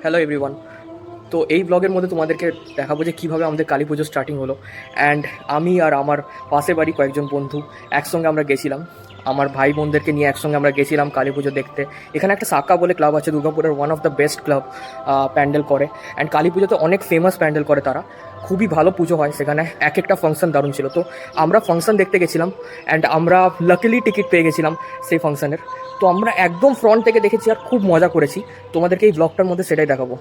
Hello everyone. তো এই ব্লগের মধ্যে তোমাদেরকে দেখাবো যে কীভাবে আমাদের কালী পুজো স্টার্টিং হলো। অ্যান্ড আমি আর আমার পাশের বাড়ি কয়েকজন বন্ধু একসঙ্গে আমরা গেছিলাম, আমার ভাই বোনদেরকে নিয়ে একসঙ্গে আমরা গেছিলাম কালী পুজো দেখতে। এখানে একটা সাকা বলে ক্লাব আছে দুর্গাপুরের, one of the best club pandal করে। অ্যান্ড কালী পুজোতে অনেক ফেমাস প্যান্ডেল করে তারা, খুবই ভালো পুজো হয় সেখানে। এক একটা ফাংশন দারুণ ছিল। তো আমরা ফাংশন দেখতে গেছিলাম অ্যান্ড আমরা লাকিলি টিকিট পেয়ে গেছিলাম সেই ফাংশনের। তো আমরা একদম ফ্রন্ট থেকে দেখেছি আর খুব মজা করেছি। তোমাদেরকে এই ব্লগটার মধ্যে সেটাই দেখাবো।